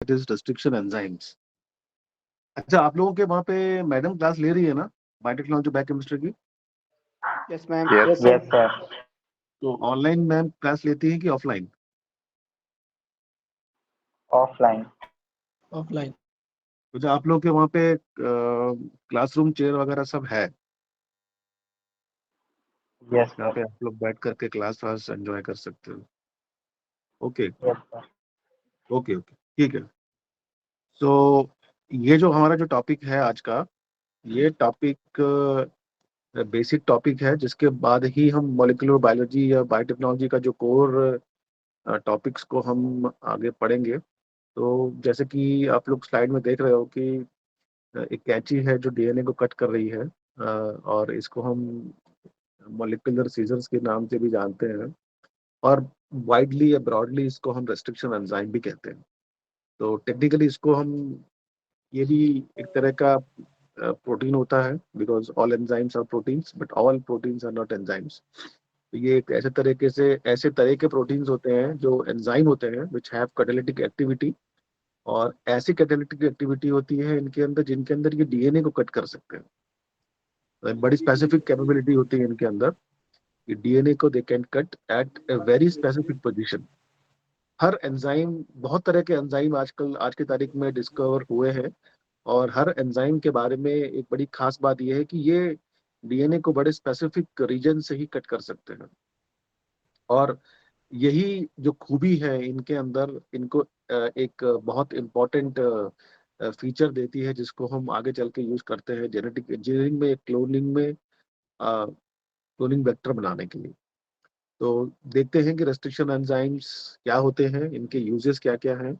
It is restriction enzymes. अच्छा, आप लोगों के वहाँ पे मैडम क्लास ले रही है ना बायोटेक्नोलॉजी बायोकेमिस्ट्री की? Yes ma'am. Yes, yes sir. sir. तो ऑनलाइन मैम क्लास लेती हैं कि ऑफलाइन? Offline. ऑफलाइन। तो जो आप लोग के वहाँ पे क्लासरूम चेयर वगैरह सब है, Yes, जहाँ sir. पे आप लोग बैठ करके क्लास वास एंजॉय कर सकते हो? Okay Yes, sir. Okay okay, ठीक है। तो ये जो हमारा जो टॉपिक है आज का, ये टॉपिक बेसिक टॉपिक है, जिसके बाद ही हम मॉलिक्यूलर बायोलॉजी या बायोटेक्नोलॉजी का जो कोर टॉपिक्स को हम आगे पढ़ेंगे। तो जैसे कि आप लोग स्लाइड में देख रहे हो कि एक कैंची है जो डीएनए को कट कर रही है, और इसको हम मॉलिक्यूलर सीजर्स के नाम से भी जानते हैं, और वाइडली या ब्रॉडली इसको हम रेस्ट्रिक्शन एंजाइम भी कहते हैं। तो टेक्निकली इसको हम, ये भी एक तरह का प्रोटीन होता है, because all enzymes are proteins but all proteins are not enzymes. तो ये एक ऐसे तरह के प्रोटीन्स होते हैं जो एंजाइम होते हैं, विच हैव कैटालिटिक एक्टिविटी, और ऐसी कैटालिटिक एक्टिविटी होती है इनके अंदर जिनके अंदर ये डीएनए को कट कर सकते हैं। तो बड़ी स्पेसिफिक कैपेबिलिटी होती है इनके अंदर कि डीएनए को they can cut at a very specific position. हर एंजाइम, बहुत तरह के एंजाइम आजकल आज की तारीख में डिस्कवर हुए हैं, और हर एंजाइम के बारे में एक बड़ी खास बात यह है कि ये डीएनए को बड़े स्पेसिफिक रीजन से ही कट कर सकते हैं। और यही जो खूबी है इनके अंदर, इनको एक बहुत इम्पोर्टेंट फीचर देती है, जिसको हम आगे चल के यूज करते हैं जेनेटिक इंजीनियरिंग में, क्लोनिंग वेक्टर बनाने के लिए। तो देखते हैं कि रेस्ट्रिक्शन एंजाइम्स क्या होते हैं, इनके यूजेस क्या क्या हैं,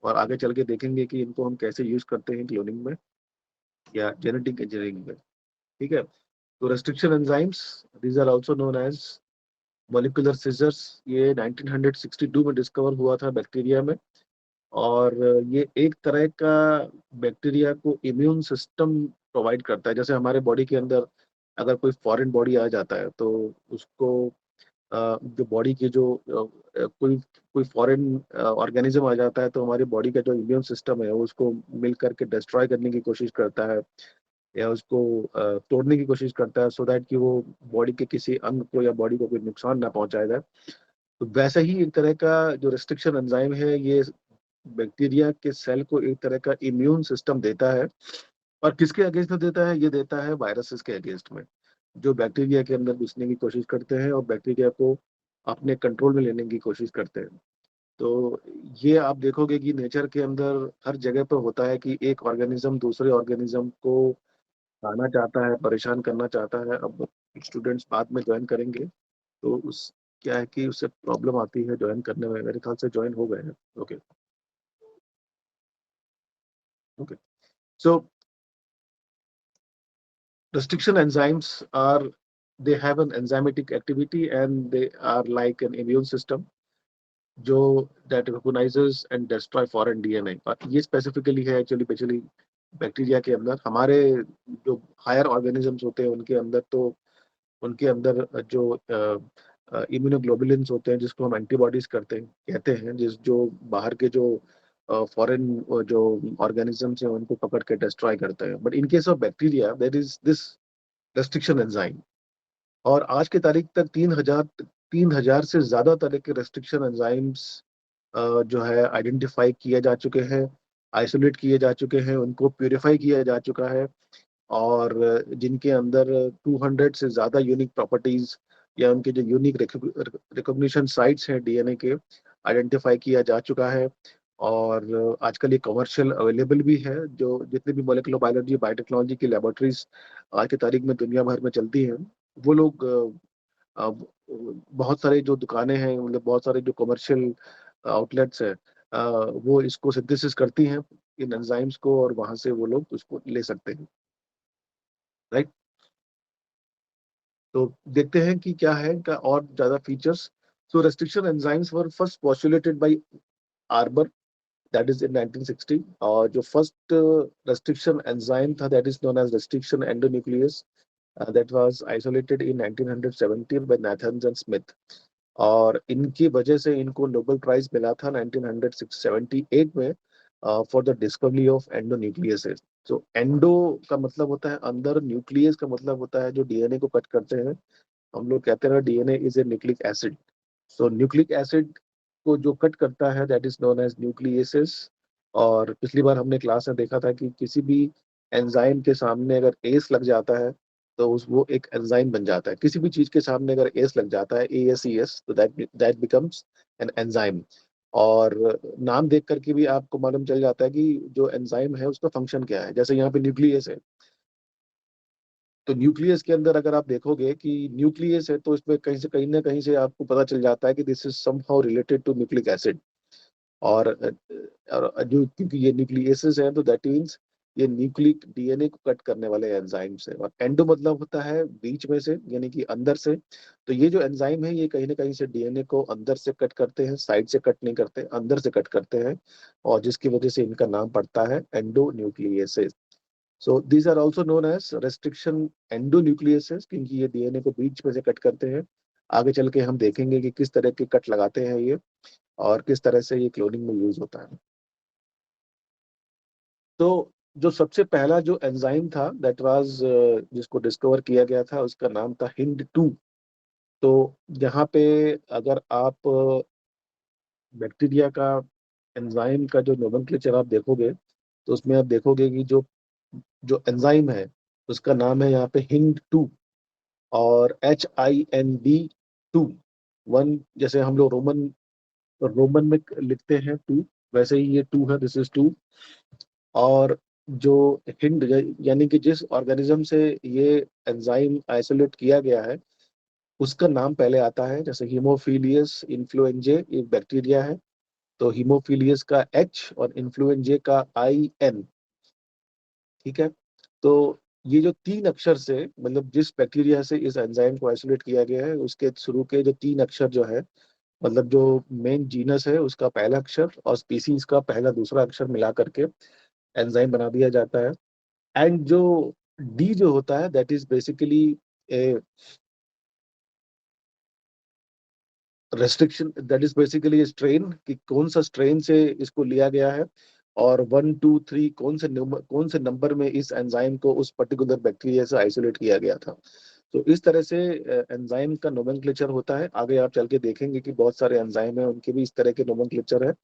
और आगे चल के देखेंगे कि इनको हम कैसे यूज करते हैं क्लोनिंग में या जेनेटिक इंजीनियरिंग में। ठीक है। तो restriction enzymes, these are also known as molecular scissors, ये 1962 में डिस्कवर हुआ था बैक्टीरिया में। और ये एक तरह का बैक्टीरिया को इम्यून सिस्टम प्रोवाइड करता है। जैसे हमारे बॉडी के अंदर अगर कोई फॉरेन बॉडी आ जाता है, तो उसको जो बॉडी की जो कोई कोई फॉरेन ऑर्गेनिज्म आ जाता है, तो हमारी बॉडी का जो इम्यून सिस्टम है वो उसको मिल करके डिस्ट्रॉय करने की कोशिश करता है, या उसको तोड़ने की कोशिश करता है, सो दैट कि वो बॉडी के किसी अंग को या बॉडी को कोई नुकसान ना पहुंचाया जाए। तो वैसा ही एक तरह का जो रिस्ट्रिक्शन एंजाइम है, ये बैक्टीरिया के सेल को एक तरह का इम्यून सिस्टम देता है। और किसके अगेंस्ट में देता है? ये देता है वायरसेस के अगेंस्ट में, जो बैक्टीरिया के अंदर घुसने की कोशिश करते हैं और बैक्टीरिया को अपने कंट्रोल में लेने की कोशिश करते हैं। तो ये आप देखोगे कि नेचर के अंदर हर जगह पर होता है कि एक ऑर्गेनिज्म दूसरे ऑर्गेनिज्म को खाना चाहता है, परेशान करना चाहता है। अब स्टूडेंट्स बाद में ज्वाइन करेंगे, तो उस क्या है कि उससे प्रॉब्लम आती है ज्वाइन करने में। मेरे ख्याल से ज्वाइन हो गए हैं। Okay okay. So restriction enzymes are, they have an enzymatic activity and they are like an immune system जो that recognizes and destroy foreign DNA। और ये स्पेसिफिकली है एक्चुअली बैक्टीरिया के अंदर। हमारे जो हायर ऑर्गेनिजम्स होते हैं उनके अंदर, तो उनके अंदर जो इम्यूनोग्लोबुलिन्स होते हैं, जिसको हम एंटीबॉडीज कहते हैं, जिस जो बाहर के जो फॉरेन जो ऑर्गेनिजम्स हैं उनको पकड़ के डिस्ट्रॉय करते हैं। But in case of bacteria there is this restriction enzyme. और आज की तारीख तक 3,000 से ज्यादा तरह के रेस्ट्रिक्शन एंजाइम्स जो है आइडेंटिफाई किए जा चुके हैं, आइसोलेट किए जा चुके हैं, उनको प्यूरिफाई किया जा चुका है। और जिनके अंदर 200 से ज्यादा यूनिक प्रॉपर्टीज या उनके जो यूनिक रिकॉग्निशन साइट्स हैं डीएनए के, आइडेंटिफाई किया जा चुका है। और आजकल ये कमर्शियल अवेलेबल भी है। जो जितने भी मॉलिक्यूलर बायोलॉजी बायोटेक्नोलॉजी की लेबोरेटरीज आज की तारीख में दुनिया भर में चलती हैं, वो लोग बहुत सारे जो दुकानें हैं, मतलब बहुत सारे जो कमर्शियल आउटलेट्स हैं, वो इसको सिंथेसिस करती हैं इन एंजाइम्स को, और वहां से वो लोग उसको ले सकते हैं। राइट। तो देखते हैं कि क्या है इनका और ज्यादा features. So restriction enzymes were first postulated by Arber, that is in 1960। और जो फर्स्ट रेस्ट्रिक्शन एंजाइम था, that is known as restriction endonuclease, that was isolated in 1970 by Nathans and Smith. और इनकी वजह से इनको नोबेल प्राइज मिला था 1978 में, फॉर द डिस्कवरी ऑफ एंडोन्यूक्लियसेस। तो एंडो का मतलब होता है अंदर, न्यूक्लियस का मतलब होता है जो डीएनए को कट करते हैं। हम लोग कहते हैं DNA is a nucleic acid. So nucleic acid को जो कट करता है that is known as nucleases. और पिछली बार हमने क्लास में देखा था कि किसी भी एंजाइम के सामने अगर एस लग जाता है तो उस वो एक एंजाइम बन जाता है। किसी भी चीज के सामने अगर एस लग जाता है, ASES, तो दैट बिकम्स एन एंजाइम। और नाम देख करके भी आपको मालूम चल जाता है कि जो एंजाइम है उसका फंक्शन क्या है। जैसे यहाँ पे न्यूक्लियस है, तो न्यूक्लियस के अंदर अगर आप देखोगे कि न्यूक्लियस है तो इसमें कहीं ना कहीं से आपको पता चल जाता है कि this is somehow related to nucleic acid. और जो क्योंकि ये न्यूक्लियसेस हैं तो दैट मीन्स ये न्यूक्लिक डीएनए को कट करने वाले एंजाइम्स है। और एंडो मतलब होता है बीच में से, यानी कि अंदर से। तो ये जो एंजाइम है ये कहीं ना कहीं से डीएनए को अंदर से कट करते हैं, साइड से कट नहीं करते, अंदर से कट करते हैं। और जिसकी वजह से इनका नाम पड़ता है endonucleases. So these are also known as restriction endonucleases, क्योंकि ये डीएनए को बीच में से कट करते हैं। आगे चल के हम देखेंगे कि किस तरह के कट लगाते हैं ये और किस तरह से ये क्लोनिंग में यूज होता है। तो जो सबसे पहला जो एंजाइम था दैट वाज, जिसको डिस्कवर किया गया था, उसका नाम था हिंड 2। तो यहाँ पे अगर आप बैक्टीरिया का एंजाइम का जो नोमेनक्लेचर आप देखोगे तो उसमें आप देखोगे कि जो जो एंजाइम है उसका नाम है यहाँ पे हिंड 2। और HIND 2 1, जैसे हम लोग रोमन रोमन में लिखते हैं 2, वैसे ही ये 2 है, दिस इज 2। और जो हिंड यानी कि जिस ऑर्गेनिज्म से ये एंजाइम आइसोलेट किया गया है उसका नाम पहले आता है। जैसे हीमोफीलियस इन्फ्लुएंजे एक बैक्टीरिया है, तो हीमोफीलियस का H और इन्फ्लुएंजे का IN। ठीक है। तो ये जो 3 अक्षर से, मतलब जिस बैक्टीरिया से इस एंजाइम को आइसोलेट किया गया है उसके शुरू के जो 3 अक्षर जो है, मतलब जो मेन जीनस है उसका पहला अक्षर और स्पीसीज का पहला दूसरा अक्षर मिला करके एंजाइम बना दिया जाता है। एंड जो डी जो होता है that is basically A restriction, that is basically strain, कि कौन सा स्ट्रेन से इसको लिया गया है। और 1 2 3 कौन से नंबर में इस एंजाइम को उस पर्टिकुलर बैक्टीरिया से आइसोलेट किया गया था। तो इस तरह से एंजाइम का नोमेनक्लेचर होता है। आगे आप चल के देखेंगे कि बहुत सारे एंजाइम है उनके भी इस तरह के नोमेनक्लेचर है।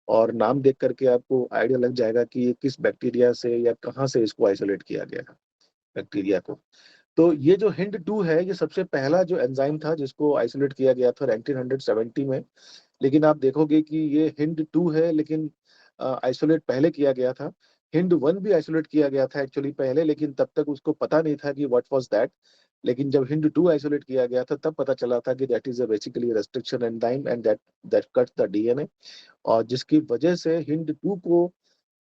और नाम देख करके आपको आइडिया लग जाएगा कि ये किस बैक्टीरिया से या कहाँ से इसको आइसोलेट किया गया है, बैक्टीरिया को। तो ये जो हिंड 2 है ये सबसे पहला जो एंजाइम था जिसको आइसोलेट किया गया था 1970 में। लेकिन आप देखोगे कि ये हिंड 2 है, लेकिन आइसोलेट पहले किया गया था। हिंड 1 भी आइसोलेट किया गया था एक्चुअली पहले, लेकिन तब तक उसको पता नहीं था कि व्हाट वाज दैट। लेकिन जब हिंड 2 आइसोलेट किया गया था तब पता चला था कि that is a basically restriction enzyme and that that cut the DNA. और जिसकी वजह से हिंड 2 को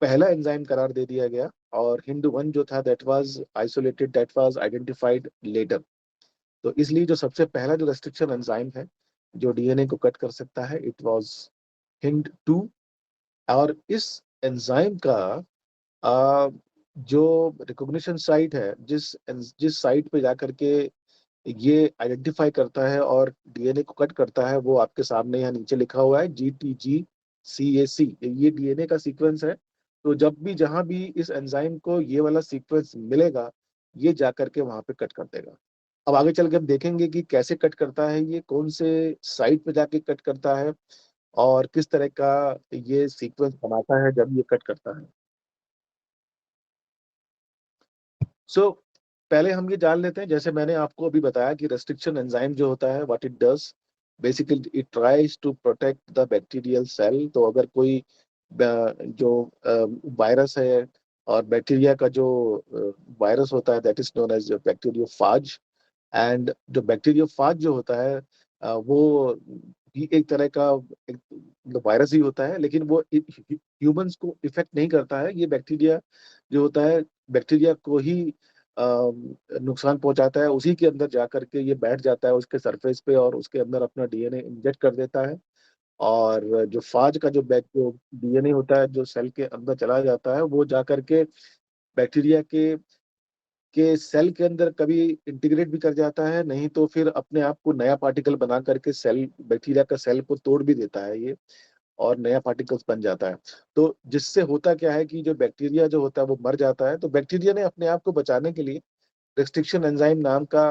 पहला एंजाइम करार दे दिया गया। और हिंड 1 जो था that was isolated, that was identified later. तो इसलिए जो सबसे पहला जो रेस्ट्रिक्शन एंजाइम है जो डीएनए को कट कर सकता है इट वाज हिंड 2। और इस एंजाइम का आ, जो रिकॉग्निशन साइट है, जिस साइट पे जाकर के ये आइडेंटिफाई करता है और डीएनए को कट करता है, वो आपके सामने यहाँ नीचे लिखा हुआ है GTGCAC। ये डीएनए का सीक्वेंस है। तो जब भी जहां भी इस एंजाइम को ये वाला सीक्वेंस मिलेगा ये जाकर के वहां पे कट कर देगा। अब आगे चल के हम देखेंगे कि कैसे कट करता है, ये कौन से साइट पे जाके कट करता है और किस तरह का ये सीक्वेंस बनाता है जब ये कट करता है। सो पहले हम ये जान लेते हैं, जैसे मैंने आपको अभी बताया कि रेस्ट्रिक्शन एंजाइम जो होता है what it does, basically it tries to protect the bacterial cell. तो अगर कोई जो वायरस है और बैक्टीरिया का जो वायरस होता है that is known as bacteriophage. And जो बैक्टीरियोफाज जो होता है वो भी एक तरह का एक वायरस ही होता है, लेकिन वो ह्यूमंस को इफेक्ट नहीं करता है। ये बैक्टीरिया जो होता है बैक्टीरिया को ही नुकसान पहुंचाता है। उसी के अंदर जाकर के ये बैठ जाता है उसके सरफेस पे और उसके अंदर अपना डीएनए इंजेक्ट कर देता है। और जो फाज का जो डीएनए होता है जो सेल के अंदर चला जाता है वो जाकर के बैक्टीरिया के सेल के अंदर कभी इंटीग्रेट भी कर जाता है, नहीं तो फिर अपने आप को नया पार्टिकल बना करके सेल बैक्टीरिया का सेल को तोड़ भी देता है ये। और नया पार्टिकल्स बन जाता है। तो जिससे होता क्या है कि जो बैक्टीरिया जो होता है वो मर जाता है। तो बैक्टीरिया ने अपने आप को बचाने के लिए रेस्ट्रिक्शन एंजाइम नाम का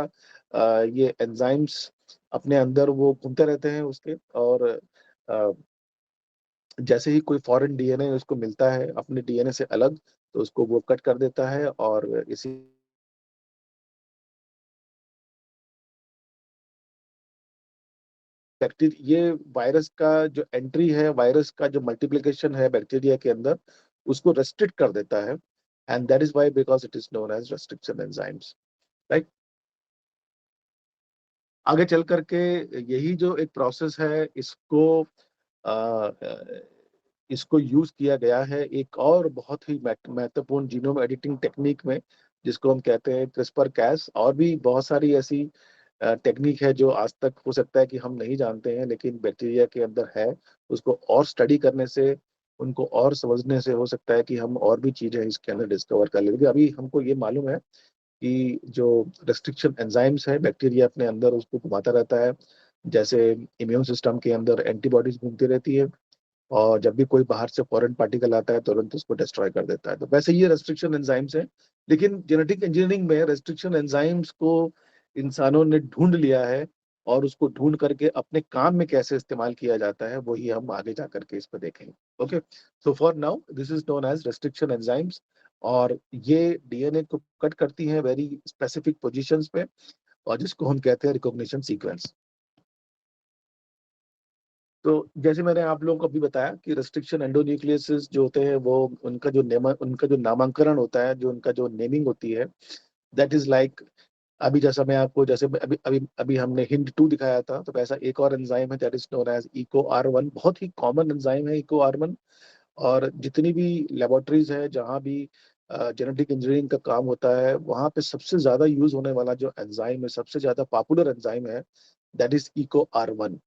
ये एंजाइम्स अपने अंदर वो घूमते रहते हैं उसके, और अ, जैसे ही कोई फॉरेन डीएनए उसको मिलता है अपने डीएनए से अलग, तो उसको वो कट कर देता है, और इसी बैक्टीरिया ये वायरस का जो एंट्री है, वायरस का जो मल्टीप्लिकेशन है बैक्टीरिया के अंदर, उसको रेस्ट्रिक्ट कर देता है। And that is why because it is known as restriction enzymes, right. आगे चल करके यही जो एक प्रोसेस है, अ, इसको यूज किया गया है एक और बहुत ही महत्वपूर्ण जीनोम एडिटिंग टेक्निक में, जिसको हम कहते हैं क्रिस्पर कैस। और भी बहुत सारी ऐसी टेक्निक है जो आज तक हो सकता है कि हम नहीं जानते हैं, लेकिन बैक्टीरिया के अंदर है। उसको और स्टडी करने से, उनको और समझने से हो सकता है कि हम और भी चीजें इसके अंदर डिस्कवर कर लेंगे। अभी हमको ये मालूम है कि जो रेस्ट्रिक्शन एंजाइम्स है, बैक्टीरिया अपने अंदर उसको घुमाता रहता है। जैसे इम्यून सिस्टम के अंदर एंटीबॉडीज घूमती रहती है, और जब भी कोई बाहर से फॉरेन पार्टिकल आता है तुरंत उसको डिस्ट्रॉय कर देता है। तो वैसे ये रेस्ट्रिक्शन एंजाइम्स है। लेकिन जेनेटिक इंजीनियरिंग में रेस्ट्रिक्शन एंजाइम्स को इंसानों ने ढूंढ लिया है, और उसको ढूंढ करके अपने काम में कैसे इस्तेमाल किया जाता है वही हम आगे जा करके इस पर देखेंगे। Okay, so for now this is known as restriction enzymes. और ये डीएनए को कट करती हैं वेरी स्पेसिफिक पोजीशंस पे, और जिसको हम कहते हैं रिकॉग्निशन सीक्वेंस। तो जैसे मैंने आप लोगों को अभी बताया कि रेस्ट्रिक्शन एंडोन्यूक्लियसिस जो होते हैं वो, उनका जो नामांकरण होता है, जो उनका जो नेमिंग होती है, दैट इज लाइक, अभी जैसा मैं आपको, जैसे अभी अभी अभी हमने हिंट 2 दिखाया था, तो वैसा एक और एंजाइम है that is known as Eco R1। बहुत ही कॉमन एंजाइम है इको R1। और जितनी भी लेबोरेटरीज है जहाँ भी जेनेटिक इंजीनियरिंग का काम होता है, वहाँ पे सबसे ज्यादा यूज होने वाला जो एंजाइम है, सबसे ज्यादा पॉपुलर एंजाइम है, दैट इज इको R1।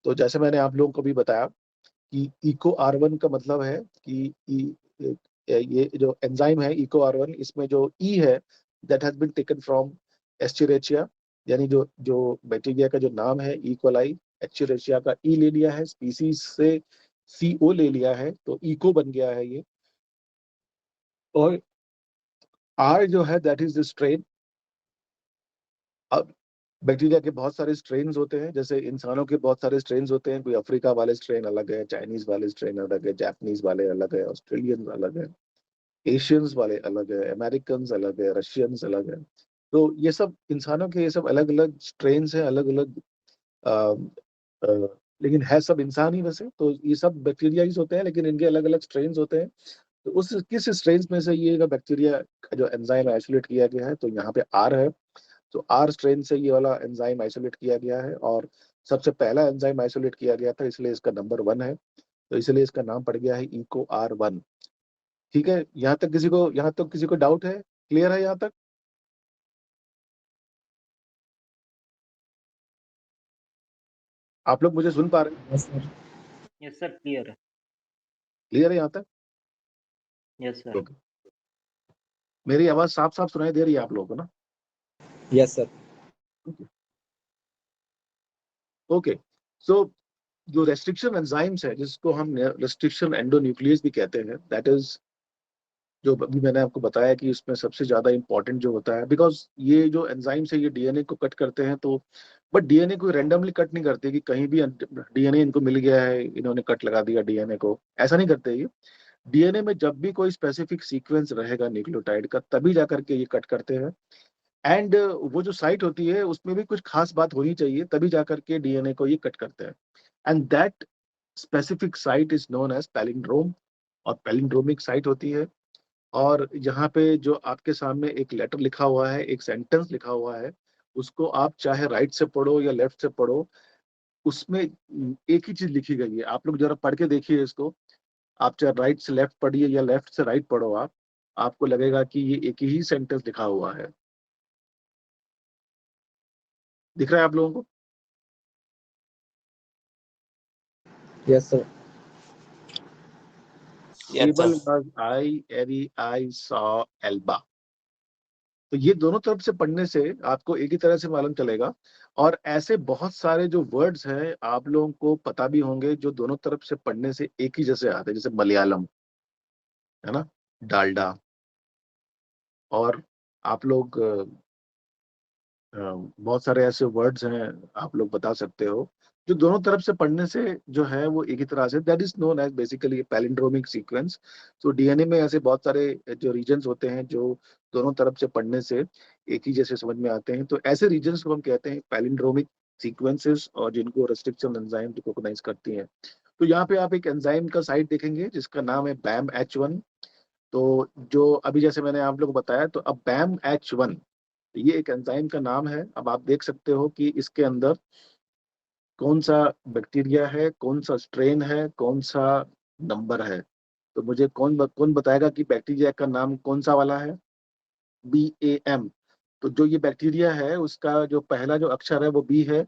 तो जैसे मैंने आप लोगों को भी बताया कि इको R1 का मतलब है कि ये जो एंजाइम है इको R1, इसमें जो ई है that has been taken from Escherichia, यानी जो जो बैक्टीरिया का जो नाम है ई कोलाई, एस्चुरेचिया का ई ले लिया है, स्पीसीज से CO ले लिया है, तो इको बन गया है ये। और आर जो है दैट इज द स्ट्रेन। अब बैक्टीरिया के बहुत सारे स्ट्रेन्स होते हैं, जैसे इंसानों के बहुत सारे स्ट्रेन्स होते हैं। कोई अफ्रीका वाले स्ट्रेन अलग है, चाइनीज वाले स्ट्रेन अलग है, जापानीज वाले अलग है, ऑस्ट्रेलियन अलग है, एशियंस वाले अलग है, अमेरिकन अलग है, रशियंस अलग है। तो ये सब इंसानों के ये सब अलग अलग स्ट्रेन्स हैं, अलग अलग, लेकिन है सब इंसान ही वैसे। तो ये सब बैक्टीरिया ही होते हैं, लेकिन इनके अलग अलग स्ट्रेन्स होते हैं। तो उस किस स्ट्रेन्स में से ये बैक्टीरिया का जो एंजाइम आइसोलेट किया गया है, तो यहाँ पे आर है। तो आर स्ट्रेन से ये वाला एंजाइम आइसोलेट किया गया है, और सबसे पहला एंजाइम आइसोलेट किया गया था, इसलिए इसका नंबर 1 है। तो इसलिए इसका नाम पड़ गया है इको R1। ठीक है, यहाँ तक किसी को डाउट है? क्लियर है यहाँ तक? आप लोग मुझे सुन पा रहे हैं? Yes sir. Yes sir, clear है। क्लियर है यहाँ तक? Yes sir. ओके, मेरी आवाज साफ साफ सुनाई दे रही है आप लोगों को ना? Yes sir. ओके, सो जो रेस्ट्रिक्शन एंजाइम्स है, जिसको हम रेस्ट्रिक्शन एंडोन्यूक्लियस भी कहते हैं, दैट इज, जो अभी मैंने आपको बताया कि उसमें सबसे ज्यादा इंपॉर्टेंट जो होता है, बिकॉज ये जो एंजाइम्स है ये डीएनए को कट करते हैं। तो बट डीएनए को रैंडमली कट नहीं करते कि कहीं भी डीएनए इनको मिल गया है, इन्होंने कट लगा दिया डीएनए को, ऐसा नहीं करते ये। डीएनए में जब भी कोई स्पेसिफिक सीक्वेंस रहेगा न्यूक्लियोटाइड का, तभी जाकर के ये कट करते हैं। एंड वो जो साइट होती है उसमें भी कुछ खास बात होनी चाहिए, तभी जाकर के डीएनए को ये कट करते हैं। And that specific site is known as palindrome, और पैलिंड्रोमिक साइट होती है। और यहाँ पे जो आपके सामने एक लेटर लिखा हुआ है, एक सेंटेंस लिखा हुआ है, उसको आप चाहे राइट से पढ़ो या लेफ्ट से पढ़ो, उसमें एक ही चीज लिखी गई है। आप लोग जरा पढ़ के देखिए इसको। आप चाहे राइट से लेफ्ट पढ़िए या लेफ्ट से राइट पढ़ो, आप आपको लगेगा कि ये एक ही सेंटेंस लिखा हुआ है। दिख रहा है आप लोगों को? Yes sir. Yes able sir. was I, Eri, I saw Elba. तो ये दोनों तरफ से पढ़ने से आपको एक ही तरह से मालूम चलेगा। और ऐसे बहुत सारे जो वर्ड्स हैं आप लोगों को पता भी होंगे जो दोनों तरफ से पढ़ने से एक ही जैसे आते हैं, जैसे मलयालम, है ना, डालडा। और आप लोग बहुत सारे ऐसे वर्ड्स हैं आप लोग बता सकते हो जो दोनों तरफ से पढ़ने से जो है वो एक ही तरह से, that is known as basically palindromic sequence. तो डीएनए में ऐसे बहुत सारे जो रीजन्स होते हैं जो दोनों तरफ से पढ़ने से एक ही जैसे समझ में आते हैं, तो ऐसे रीजन्स को हम कहते हैं पैलिंड्रोमिक सीक्वेंसेस, और जिनको रेस्ट्रिक्शन एंजाइम रिकॉग्नाइज करती हैं। तो यहाँ पे आप एक एंजाइम का साइट देखेंगे जिसका नाम है BAM-H1। तो जो अभी जैसे मैंने आप लोग को बताया, तो अब BAM-H1 ये एक एंजाइम का नाम है। अब आप देख सकते हो कि इसके अंदर कौन सा बैक्टीरिया है, कौन सा स्ट्रेन है, कौन सा नंबर है। तो मुझे कौन बताएगा कि बैक्टीरिया का नाम कौन सा वाला है? BAM। तो जो ये बैक्टीरिया है उसका जो पहला जो अक्षर है वो बी है,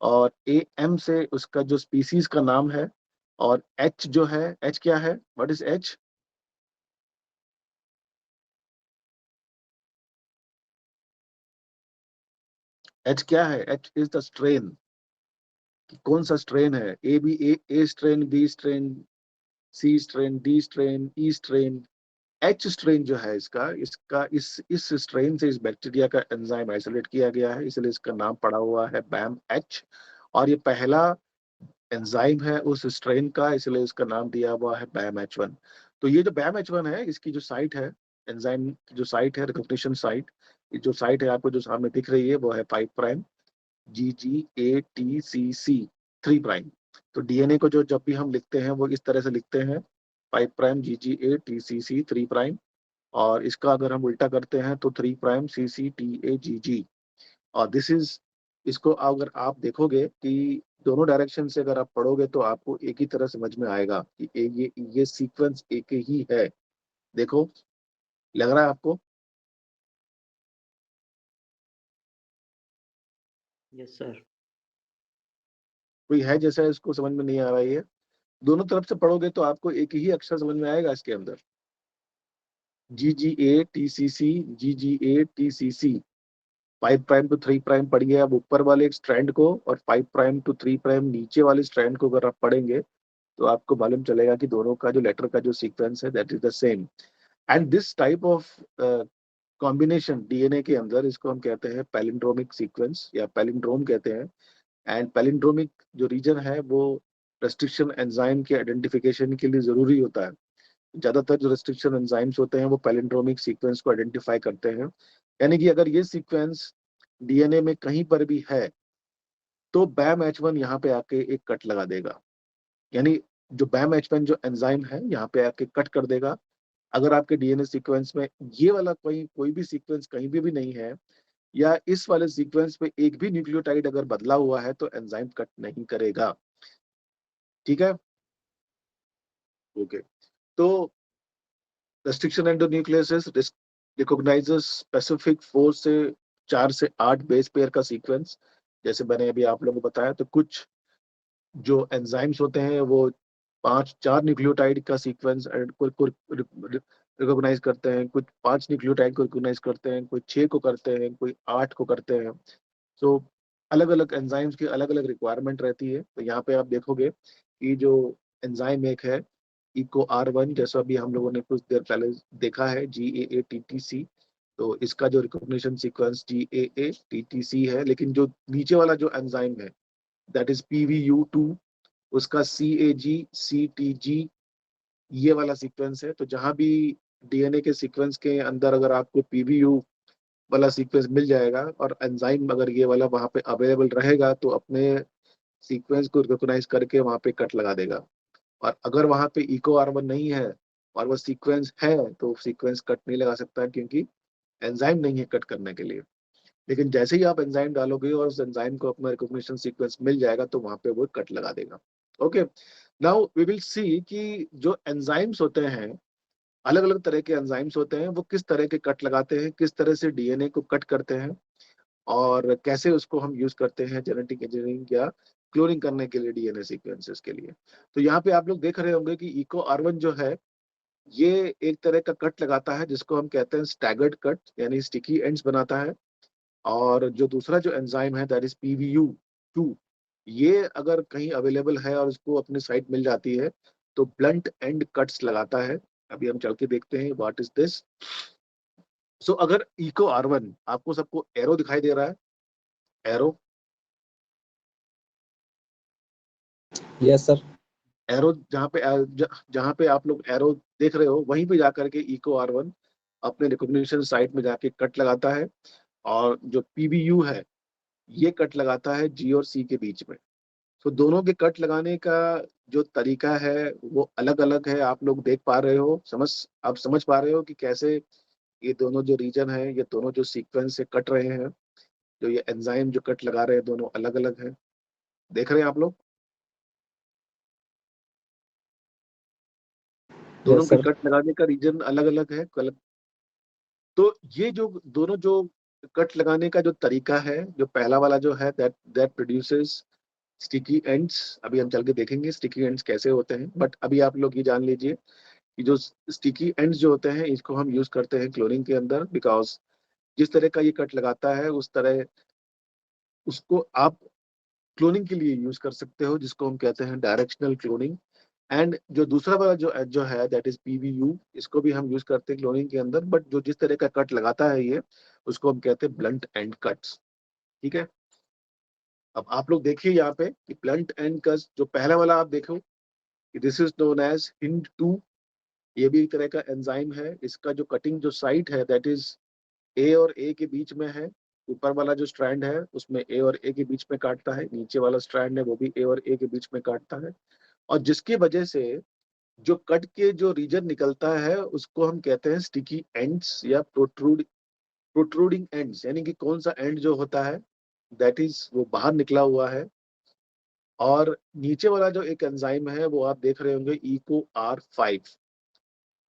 और AM से उसका जो स्पीसीज का नाम है। और एच जो है, एच क्या है, व्हाट इज एच? एच क्या है? H is the strain. कौन सा स्ट्रेन है? A strain, B strain, C strain, D strain, E strain. H strain जो है इसका इसका इस स्ट्रेन से इस बैक्टीरिया का एंजाइम आइसोलेट किया गया है, इसलिए इसका नाम पड़ा हुआ है BAM-H। और ये पहला एंजाइम है उस स्ट्रेन का, इसलिए इसका नाम दिया हुआ है BAM-H1। तो ये जो BAM-H1 है इसकी जो साइट है, एंजाइम की जो साइट है, रिकॉग्निशन साइट, ये जो साइट है आपको जो सामने दिख रही है वो है 5' GGATCC 3'। तो डीएनए को जो जब भी हम लिखते हैं वो इस तरह से लिखते हैं, 5' GGATCC 3'। और इसका अगर हम उल्टा करते हैं तो 3' CCTAGG। और दिस इज, इसको अगर आप देखोगे कि दोनों डायरेक्शन से अगर आप पढ़ोगे तो आपको एक ही तरह समझ में आएगा कि ये सीक्वेंस एक ही है। देखो, लग रहा है आपको? Yes, sir. कोई है जैसा इसको समझ में नहीं आ रहा है? ये दोनों तरफ से पढ़ोगे तो आपको एक ही अक्षर समझ में आएगा इसके अंदर। GGATCC 5' to 3' पढ़िए अब ऊपर वाले एक स्ट्रैंड को, और 5' to 3' नीचे वाले स्ट्रैंड को अगर आप पढ़ेंगे तो आपको मालूम चलेगा कि दोनों का जो लेटर का जो सीक्वेंस है that is the same. And this type of combination DNA के अंदर, इसको हम कहते हैं पैलिंड्रोमिक सीक्वेंस या पैलिंड्रोम कहते हैं। एंड पैलिंड्रोमिक जो रीजन है वो रेस्ट्रिक्शन एंजाइम के आइडेंटिफिकेशन के लिए जरूरी होता है। ज्यादातर जो रेस्ट्रिक्शन एंजाइम्स होते हैं वो पैलिंड्रोमिक सीक्वेंस को आइडेंटिफाई करते हैं। यानी कि अगर ये सीक्वेंस डीएनए में कहीं पर भी है तो BAM-H1 यहाँ पे आके एक कट लगा देगा। यानी जो BAM-H1 जो एंजाइम है यहाँ पे आके कट कर देगा। अगर आपके डीएनए सीक्वेंस में ये वाला कोई भी सीक्वेंस कहीं भी नहीं है, या इस वाले सीक्वेंस में एक भी न्यूक्लियोटाइड अगर बदला हुआ है, तो एंजाइम कट नहीं करेगा। ठीक है, ओके। तो रेस्ट्रिक्शन एंडोन्यूक्लियोसिस रिकॉग्नाइजेस स्पेसिफिक 4 से 8 बेस पेयर का सीक्वेंस। जैसे मैंने अभी आप लोगों को बताया, तो कुछ जो एंजाइम्स होते हैं वो 4 न्यूक्लियोटाइड का सीक्वेंस को रिकॉग्नाइज करते हैं, कुछ 5 न्यूक्लियोटाइड को रिकॉग्नाइज करते हैं, कोई 6 को करते हैं, कोई 8 को करते हैं। तो अलग अलग एंजाइम्स की अलग अलग रिक्वायरमेंट रहती है। तो यहाँ पे आप देखोगे कि जो एंजाइम एक है EcoR1, जैसा भी हम लोगों ने कुछ देर पहले देखा है, GAATTC। तो इसका जो रिकॉग्निशन सीक्वेंस GAATTC है, लेकिन जो नीचे वाला जो एंजाइम है दैट इज PVU2, उसका CAGCTG ये वाला सीक्वेंस है। तो जहां भी डीएनए के सीक्वेंस के अंदर अगर आपको PVU वाला सीक्वेंस मिल जाएगा और एंजाइम अगर ये वाला वहां पे अवेलेबल रहेगा, तो अपने सीक्वेंस को रिकॉग्नाइज करके वहां पे कट लगा देगा। और अगर वहां पे EcoR1 नहीं है और वो सीक्वेंस है, तो सीक्वेंस कट नहीं लगा सकता, क्योंकि एंजाइम नहीं है कट करने के लिए। लेकिन जैसे ही आप एंजाइम डालोगे और उस एंजाइम को अपना रिकॉग्निशन सीक्वेंस मिल जाएगा, तो वहां पे वो कट लगा देगा। Okay, now we will see कि जो एंजाइम्स होते हैं, अलग अलग तरह के एंजाइम्स होते हैं, वो किस तरह के कट लगाते हैं, किस तरह से डीएनए को कट करते हैं, और कैसे उसको हम यूज करते हैं जेनेटिक इंजीनियरिंग या क्लोनिंग करने के लिए डीएनए सीक्वेंसेस के लिए। तो यहाँ पे आप लोग देख रहे होंगे कि EcoR1 जो है ये एक तरह का कट लगाता है जिसको हम कहते हैं स्टैगर्ड कट, यानी स्टिकी एंड्स बनाता है। और जो दूसरा जो एंजाइम है दैट इज PBU2, ये अगर कहीं अवेलेबल है और उसको अपनी साइट मिल जाती है तो ब्लंट एंड कट्स लगाता है। अभी हम चल के देखते हैं व्हाट इज दिस। सो अगर इको R1, आपको सबको एरो दिखाई दे रहा है, एरो, Yes, sir. एरो जहाँ पे आप लोग एरो देख रहे हो वहीं पे जाकर के इको R1 अपने रिकॉग्निशन साइट में जाके कट लगाता है। और जो PBU है ये कट लगाता है G और C के बीच में। तो दोनों के कट लगाने का जो तरीका है वो अलग अलग है। आप लोग देख पा रहे हो, आप समझ पा रहे हो कि कैसे ये दोनों जो रीजन है, ये दोनों जो सीक्वेंस से कट रहे हैं, जो ये एंजाइम जो कट लगा रहे हैं, दोनों अलग अलग हैं। देख रहे हैं आप लोग, दोनों Yes, के sir. कट लगाने का रीजन अलग अलग है। तो ये जो दोनों जो कट लगाने का जो तरीका है, जो पहला वाला जो है that that produces sticky ends. अभी हम चल के देखेंगे स्टिकी एंड्स कैसे होते हैं, बट अभी आप लोग ये जान लीजिए कि जो स्टिकी एंड्स जो होते हैं इसको हम यूज करते हैं क्लोनिंग के अंदर, बिकॉज जिस तरह का ये कट लगाता है उस तरह उसको आप क्लोनिंग के लिए यूज कर सकते हो, जिसको हम कहते हैं डायरेक्शनल क्लोनिंग। एंड जो दूसरा वाला जो जो है दैट इज PBU, इसको भी हम यूज करते हैं क्लोनिंग के अंदर, बट जो जिस तरह का कट लगाता है ये, उसको हम कहते हैं ब्लंट एंड कट्स। ठीक है। अब आप लोग देखिए यहाँ पे कि ब्लंट एंड कट्स, जो पहला वाला आप देखो, this is known as HIND2। ये भी एक तरह का एंजाइम है। इसका जो कटिंग जो साइट है दैट इज A और A के बीच में है। ऊपर वाला जो स्ट्रैंड है उसमें A और A के बीच में काटता है, नीचे वाला स्ट्रैंड है वो भी A और A के बीच में काटता है। और जिसकी वजह से जो कट के जो रीजन निकलता है उसको हम कहते हैं स्टिकी एंड्स या प्रोट्रूडिंग एंड्स, यानी कि कौन सा एंड जो होता है दैट इज वो बाहर निकला हुआ है। और नीचे वाला जो एक एंजाइम है वो आप देख रहे होंगे इको R5,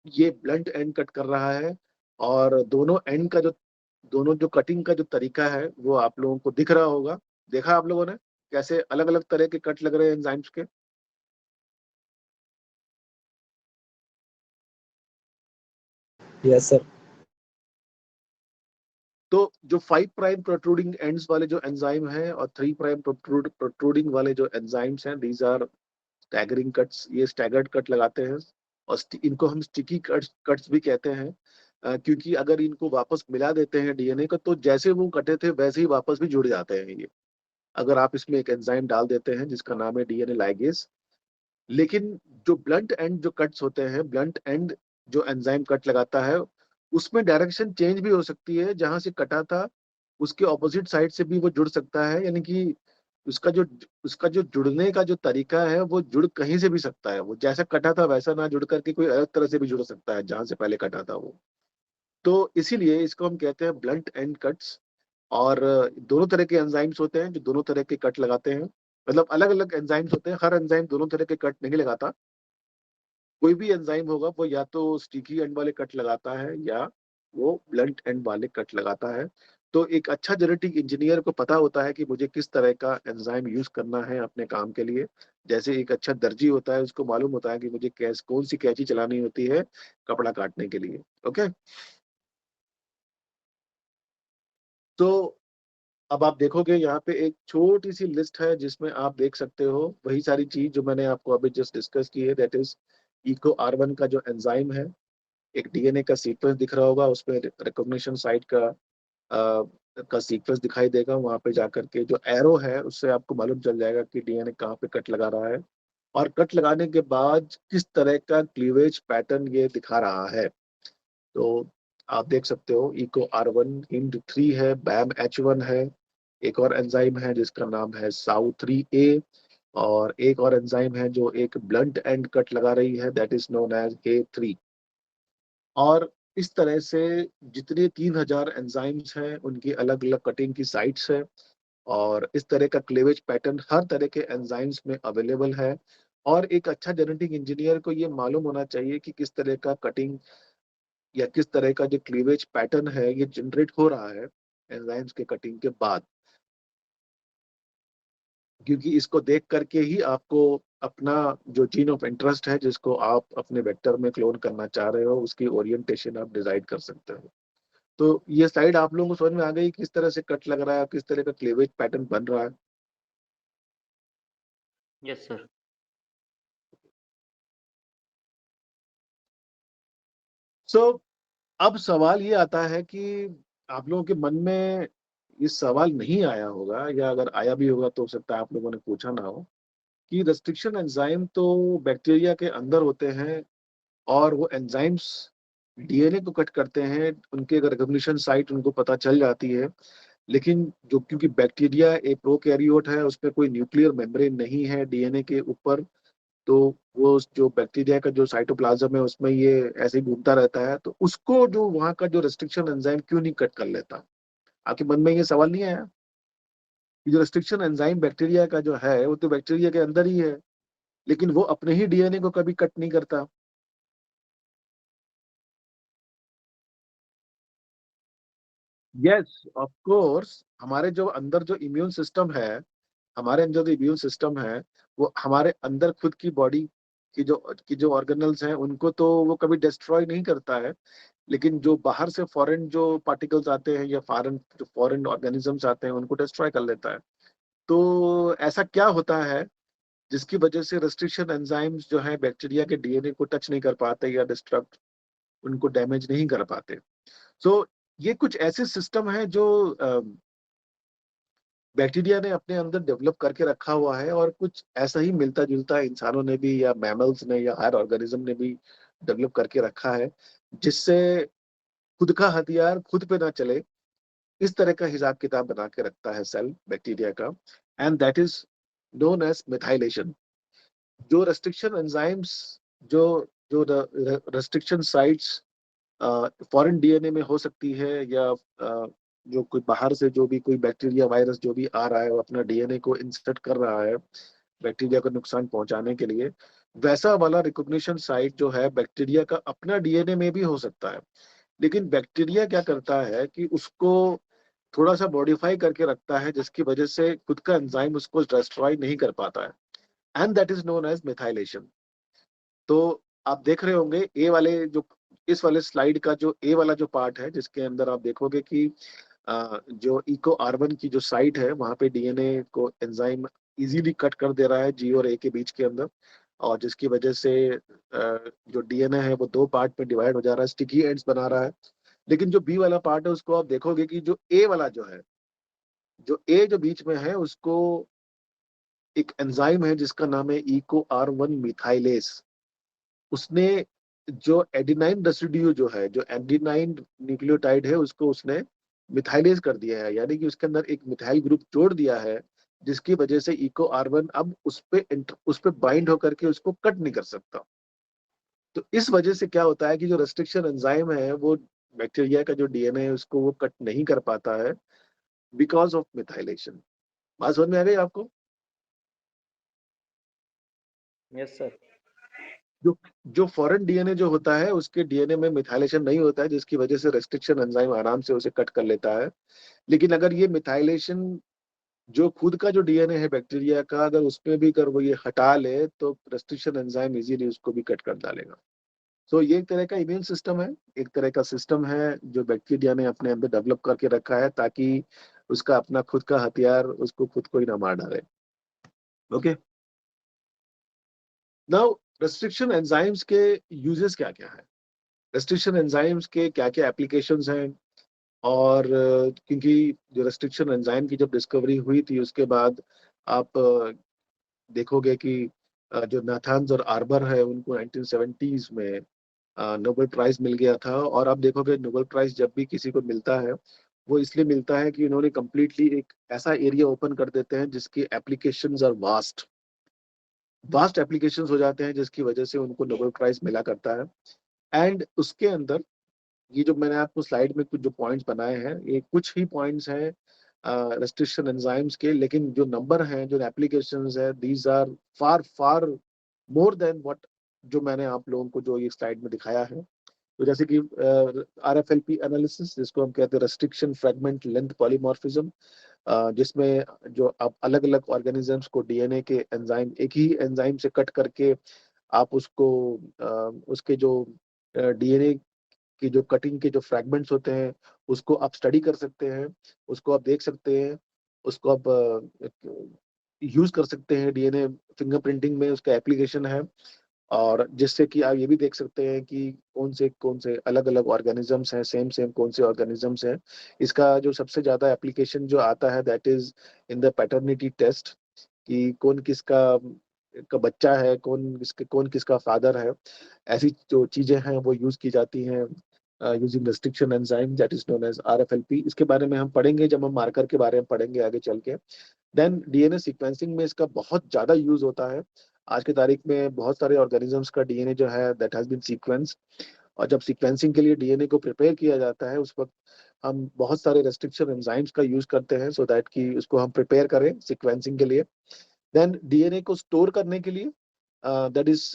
ये ब्लंट एंड कट कर रहा है। और दोनों जो कटिंग का जो तरीका है वो आप लोगों को दिख रहा होगा। देखा आप लोगों ने कैसे अलग अलग तरह के कट लग रहे हैं एंजाइम्स के। Yes, sir. तो जो 5' प्रोट्रूडिंग एंड्स वाले जो एंजाइम हैं और 3' प्रोट्रूडिंग वाले जो एंजाइम्स हैं, दीज आर स्टैगरिंग कट्स। ये स्टैगर्ड कट लगाते हैं। और इनको हम स्टिकी कट्स भी कहते हैं, क्योंकि अगर इनको वापस मिला देते हैं DNA को तो जैसे वो कटे थे वैसे ही वापस भी जुड़ जाते हैं ये, अगर आप इसमें एक एंजाइम डाल देते हैं जिसका नाम है DNA लाइगेज। लेकिन जो ब्लंट एंड जो कट्स होते हैं, ब्लंट एंड जो एंजाइम कट लगाता है उसमें डायरेक्शन चेंज भी हो सकती है। जहां से कटा था उसके ऑपोजिट साइड से भी वो जुड़ सकता है, यानी कि उसका जो उसका जो जुड़ने का जो तरीका है वो जुड़ कहीं से भी सकता है। वो जैसा कटा था वैसा ना जुड़ करके कोई अलग तरह से भी जुड़ सकता है जहां से पहले कटा था वो। तो इसीलिए इसको हम कहते हैं ब्लंट एंड कट्स। और दोनों तरह के एंजाइम्स होते हैं जो दोनों तरह के कट लगाते हैं, मतलब अलग अलग एंजाइम्स होते हैं। हर एंजाइम दोनों तरह के कट नहीं लगाता। कोई भी एंजाइम होगा वो या तो स्टिकी एंड वाले कट लगाता है या वो ब्लंट एंड वाले कट लगाता है। तो एक अच्छा जेनेटिक इंजीनियर को पता होता है कि मुझे किस तरह का एंजाइम यूज करना है अपने काम के लिए। जैसे एक अच्छा दर्जी होता है, उसको मालूम होता है कि मुझे कौन सी कैंची चलानी होती है कपड़ा काटने के लिए। ओके। तो अब आप देखोगे यहाँ पे एक छोटी सी लिस्ट है जिसमें आप देख सकते हो वही सारी चीज जो मैंने आपको अभी जस्ट डिस्कस की है, दैट इज इको R1 का जो एंजाइम है। एक DNA का सीक्वेंस दिख रहा होगा, उसमें रिकॉग्निशन साइट का सीक्वेंस दिखाई देगा। वहां पे जाकर के जो एरो है उससे आपको मालूम चल जाएगा कि DNA कहाँ पे कट लगा रहा है और कट लगाने के बाद किस तरह का क्लीवेज पैटर्न ये दिखा रहा है। तो आप देख सकते हो इको R1 HIND3 है, BAM H1 है। एक और एंजाइम है जिसका नाम है SAU3A। और एक और एंजाइम है जो एक ब्लंट एंड कट लगा रही है, that is known as A3। और इस तरह से जितने 3000 एंजाइम्स हैं उनकी अलग अलग कटिंग की साइट्स है। और इस तरह का क्लेवेज पैटर्न हर तरह के एंजाइम्स में अवेलेबल है। और एक अच्छा जेनेटिक इंजीनियर को ये मालूम होना चाहिए कि किस तरह का कटिंग या किस तरह का जो क्लीवेज पैटर्न है ये जनरेट हो रहा है एंजाइम्स के कटिंग के बाद। क्योंकि इसको देख करके ही आपको अपना जो जीन ऑफ इंटरेस्ट है जिसको आप अपने वेक्टर में क्लोन करना चाह रहे हो उसकी ओरिएंटेशन आप डिसाइड कर सकते हो। तो ये स्लाइड आप लोगों को समझ में आ गई किस तरह से कट लग रहा है, किस तरह का क्लीवेज पैटर्न बन रहा है। Yes, sir. सो अब सवाल ये आता है कि आप लोगों के मन में ये सवाल नहीं आया होगा, या अगर आया भी होगा तो हो सकता है आप लोगों ने पूछा ना हो, कि रेस्ट्रिक्शन एंजाइम तो बैक्टीरिया के अंदर होते हैं और वो एंजाइम्स डीएनए को कट करते हैं, उनके रिकॉग्निशन साइट उनको पता चल जाती है। लेकिन जो क्योंकि बैक्टीरिया एक प्रोकैरियोट है, उसमें कोई न्यूक्लियर मेम्ब्रेन नहीं है डीएनए के ऊपर, तो वो जो बैक्टीरिया का जो साइटोप्लाज्म है उसमें ये ऐसे ही घूमता रहता है, तो उसको जो वहां का जो रेस्ट्रिक्शन एंजाइम क्यों नहीं कट कर लेता? आपके मन में ये सवाल नहीं आया कि जो रेस्ट्रिक्शन एंजाइम बैक्टीरिया का जो है वो तो बैक्टीरिया के अंदर ही है, लेकिन वो अपने ही डीएनए को कभी कट नहीं करता? Yes, of course. हमारे जो अंदर जो इम्यून सिस्टम है, हमारे अंदर जो इम्यून सिस्टम है, वो हमारे अंदर खुद की बॉडी की जो ऑर्गेनल्स हैं उनको तो वो कभी डिस्ट्रॉय नहीं करता है, लेकिन जो बाहर से फॉरेन जो पार्टिकल्स आते हैं या फॉरेन ऑर्गेनिजम्स आते हैं उनको डिस्ट्रॉय कर लेता है। तो ऐसा क्या होता है जिसकी वजह से रेस्ट्रिक्शन एंजाइम्स जो है बैक्टीरिया के डीएनए को टच नहीं कर पाते या डिस्ट्रक्ट उनको डैमेज नहीं कर पाते? सो ये कुछ ऐसे सिस्टम है जो बैक्टीरिया ने अपने अंदर डेवलप करके रखा हुआ है, और कुछ ऐसा ही मिलता जुलता इंसानों ने भी या मैमल्स ने या हायर ऑर्गेनिज्म ने भी डेवलप करके रखा है, जिससे खुद का हथियार खुद पे ना चले, इस तरह का हिसाब किताब बना के रखता है सेल बैक्टीरिया का। And that is known as methylation. जो रेस्ट्रिक्शन एंजाइम्स, जो जो रेस्ट्रिक्शन साइट्स फॉरेन डीएनए में हो सकती है, या जो कोई बाहर से जो भी कोई बैक्टीरिया वायरस जो भी आ रहा है वो अपना डीएनए को इंसर्ट कर रहा है बैक्टीरिया को नुकसान पहुंचाने के लिए, वैसा वाला रिकॉग्निशन साइट जो है बैक्टीरिया का अपना डीएनए में भी हो सकता है। लेकिन बैक्टीरिया क्या करता है कि उसको थोड़ा सा मॉडिफाई करके रखता है, जिसकी वजह से खुद का एंजाइम उसको डिस्ट्रॉय नहीं कर पाता है, and that is known as methylation. तो आप देख रहे होंगे ए वाले जो इस वाले स्लाइड का जो ए वाला जो पार्ट है, जिसके अंदर आप देखोगे कि जो इको आर1 की जो साइट है वहां पे डीएनए को एंजाइम इजीली कट कर दे रहा है जी और ए के बीच के अंदर, और जिसकी वजह से जो डीएनए है वो दो पार्ट में डिवाइड हो जा रहा है, स्टिकी एंड्स बना रहा है। लेकिन जो बी वाला पार्ट है उसको आप देखोगे कि जो ए वाला जो है, जो ए जो बीच में है, उसको एक एंजाइम है जिसका नाम है इको आर1 मिथाइलेस। उसने जो एडिनाइन रेसिड्यू जो है, जो एडिनाइन न्यूक्लियोटाइड है, उसको उसने मिथाइलेज कर दिया है, यानी कि उसके अंदर एक मिथाइल ग्रुप जोड़ दिया है, जिसकी वजह से इको आर1 अब उस पे बाइंड होकर के उसको कट नहीं कर सकता। तो इस वजह से क्या होता है कि जो रेस्ट्रिक्शन एंजाइम है वो बैक्टीरिया का जो डीएनए है उसको वो कट नहीं कर पाता है, बिकॉज ऑफ मिथाइलेशन। बात समझ में आ गई आपको? Yes, sir. जो जो फॉरेन डीएनए जो होता है उसके डीएनए में मिथाइलेशन नहीं होता है, जिसकी वजह से रेस्ट्रिक्शन एंजाइम आराम से उसे कट कर लेता है। लेकिन अगर ये मिथाइलेशन जो खुद का जो डीएनए है बैक्टीरिया का, अगर उसमें भी अगर वो ये हटा ले तो रेस्ट्रिक्शन एंजाइम इजीली उसको भी कट कर डालेगा। तो ये एक तरह का इम्यून सिस्टम है, एक तरह का सिस्टम है जो बैक्टीरिया ने अपने अंदर डेवलप करके रखा है, ताकि उसका अपना खुद का हथियार उसको खुद को ही ना मार डाले। ओके, नाउ रेस्ट्रिक्शन एंजाइम्स के यूजेस क्या क्या है, रेस्ट्रिक्शन एंजाइम्स के क्या क्या एप्लीकेशंस हैं, और क्योंकि जो रेस्ट्रिक्शन एंजाइम की जब डिस्कवरी हुई थी उसके बाद आप देखोगे कि जो नाथान्स और आर्बर है उनको 1970s में नोबेल प्राइज मिल गया था। और आप देखोगे नोबेल प्राइज जब भी किसी को मिलता है वो इसलिए मिलता है कि उन्होंने कम्प्लीटली एक ऐसा एरिया ओपन कर देते हैं जिसकी applications are vast, vast applications हो जाते हैं, जिसकी वजह से उनको नोबेल प्राइज मिला करता है। एंड उसके अंदर ये जो मैंने आपको स्लाइड में कुछ जो पॉइंट्स बनाए हैं, ये कुछ ही पॉइंट्स हैं रेस्ट्रिक्शन एंजाइम्स के, लेकिन जो नंबर हैं, जो एप्लीकेशंस है, these are far far more than what जो मैंने आप लोगों को जो ये स्लाइड में दिखाया है। तो जैसे कि RFLP एनालिसिस, जिसको हम कहते हैं रेस्ट्रिक्शन फ्रेगमेंट लेंथ पॉलीमॉर्फिज्म, जिसमें जो आप अलग अलग ऑर्गेनिजम्स को डीएनए के एंजाइम, एक ही एंजाइम से कट करके आप उसको उसके जो डीएनए की जो कटिंग के जो फ्रैगमेंट्स होते हैं उसको आप स्टडी कर सकते हैं, उसको आप देख सकते हैं, उसको आप यूज कर सकते हैं। डीएनए फिंगरप्रिंटिंग में उसका एप्लीकेशन है, और जिससे कि आप ये भी देख सकते हैं कि कौन से अलग अलग ऑर्गेनिजम्स हैं, सेम सेम कौन से ऑर्गेनिजम्स हैं। इसका जो सबसे ज्यादा एप्लीकेशन जो आता है that is in the paternity test, कि कौन किसका का बच्चा है, कौन किसका फादर है। ऐसी जो चीजें हैं वो यूज की जाती हैं using restriction enzyme that is known as RFLP. इसके बारे में हम पढ़ेंगे जब हम मार्कर के बारे में पढ़ेंगे आगे चल के। देन डीएनए सीक्वेंसिंग में इसका बहुत ज्यादा यूज होता है। आज की तारीख में बहुत सारे ऑर्गेनिजम्स का डीएनए जो है दैट हैज बीन सीक्वेंस, और जब सीक्वेंसिंग के लिए डीएनए को प्रिपेयर किया जाता है उस वक्त हम बहुत सारे रेस्ट्रिक्शन एंजाइम्स का यूज करते हैं सो दैट कि उसको हम प्रिपेयर करें सीक्वेंसिंग के लिए। देन डीएनए को स्टोर करने के लिए that is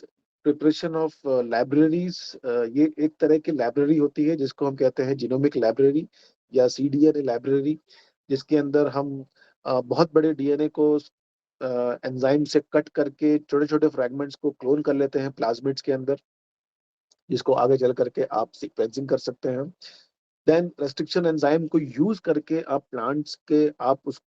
preparation of libraries. ये एक तरह की लाइब्रेरी होती है जिसको हम कहते हैं जीनोमिक लाइब्रेरी या सीडीएनए लाइब्रेरी, जिसके अंदर हम बहुत बड़े डीएनए को एंजाइम से कट करके छोटे छोटे फ्रैगमेंट्स को क्लोन कर लेते हैं प्लाज्मिड्स के अंदर, जिसको आगे चल करके आप सीक्वेंसिंग कर सकते हैं। देन रेस्ट्रिक्शन एंजाइम को यूज करके आप प्लांट्स के आप उस